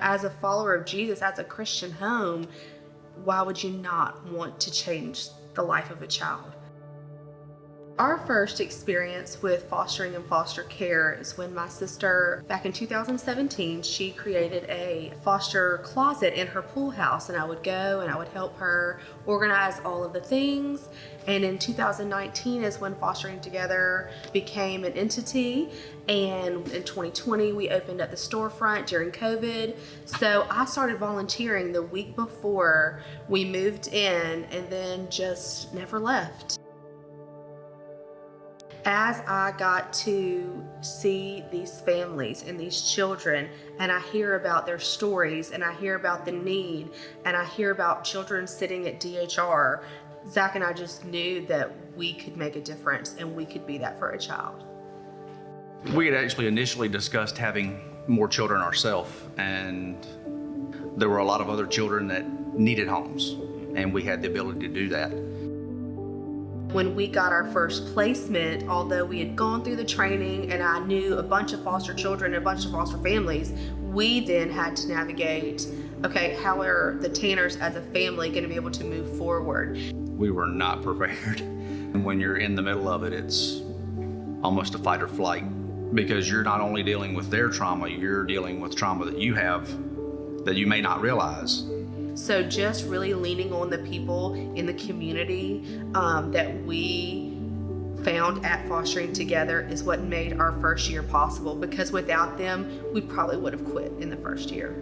As a follower of Jesus, as a Christian home, why would you not want to change the life of a child? Our first experience with fostering and foster care is when my sister, back in 2017, she created a foster closet in her pool house, and I would go and I would help her organize all of the things. And in 2019 is when Fostering Together became an entity, and in 2020 we opened up the storefront during COVID. So I started volunteering the week before we moved in and then just never left. As I got to see these families and these children, and I hear about their stories, and I hear about the need, and I hear about children sitting at DHR, Zach and I just knew that we could make a difference and we could be that for a child. We had actually initially discussed having more children ourselves, and there were a lot of other children that needed homes, and we had the ability to do that. When we got our first placement, although we had gone through the training and I knew a bunch of foster children and a bunch of foster families, we then had to navigate, okay, how are the Tanners as a family going to be able to move forward? We were not prepared. And when you're in the middle of it, it's almost a fight or flight, because you're not only dealing with their trauma, you're dealing with trauma that you have that you may not realize. So just really leaning on the people in the community that we found at Fostering Together is what made our first year possible, because without them, we probably would have quit in the first year.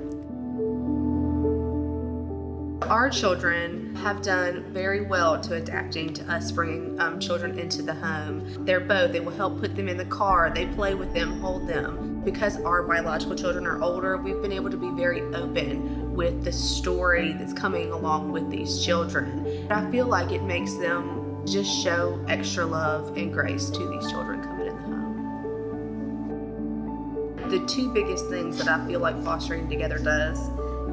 Our children have done very well to adapting to us bringing children into the home. They will help put them in the car, they play with them, hold them. Because our biological children are older, we've been able to be very open with the story that's coming along with these children. I feel like it makes them just show extra love and grace to these children coming in the home. The two biggest things that I feel like Fostering Together does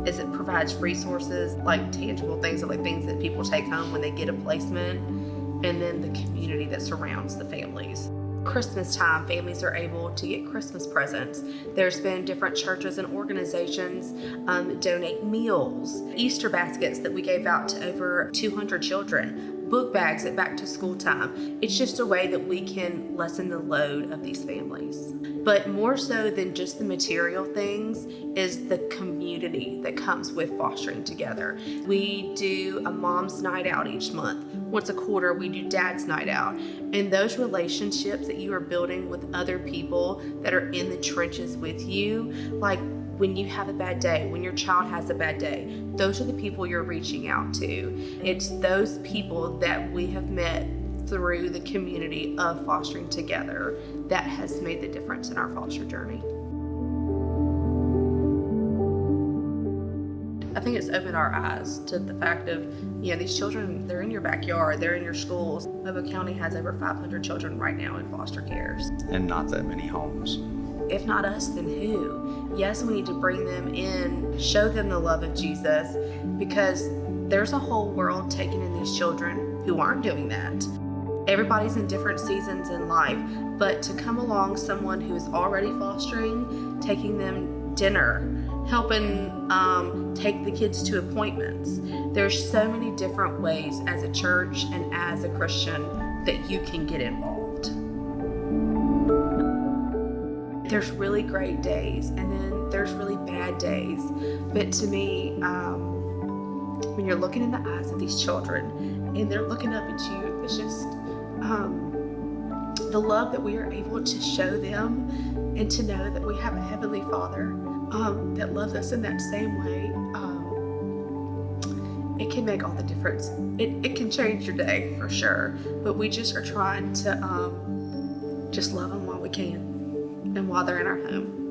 is it provides resources, like tangible things, like things that people take home when they get a placement, and then the community that surrounds the families. Christmas time, families are able to get Christmas presents. There's been different churches and organizations donate meals, Easter baskets that we gave out to over 200 children, book bags at back to school time. It's just a way that we can lessen the load of these families. But more so than just the material things is the community that comes with Fostering Together. We do a mom's night out each month. Once a quarter, we do dad's night out. And those relationships that you are building with other people that are in the trenches with you, like when you have a bad day, when your child has a bad day, those are the people you're reaching out to. It's those people that we have met through the community of Fostering Together that has made the difference in our foster journey. I think it's opened our eyes to the fact of, these children, they're in your backyard, they're in your schools. Lobo County has over 500 children right now in foster cares. And not that many homes. If not us, then who? Yes, we need to bring them in, show them the love of Jesus, because there's a whole world taken in these children who aren't doing that. Everybody's in different seasons in life, but to come along someone who is already fostering, taking them dinner, helping take the kids to appointments. There's so many different ways as a church and as a Christian that you can get involved. There's really great days, and then there's really bad days. But to me, when you're looking in the eyes of these children and they're looking up at you, it's just the love that we are able to show them, and to know that we have a Heavenly Father that loves us in that same way. It can make all the difference. It can change your day for sure, but we just are trying to just love them while we can and while they're in our home.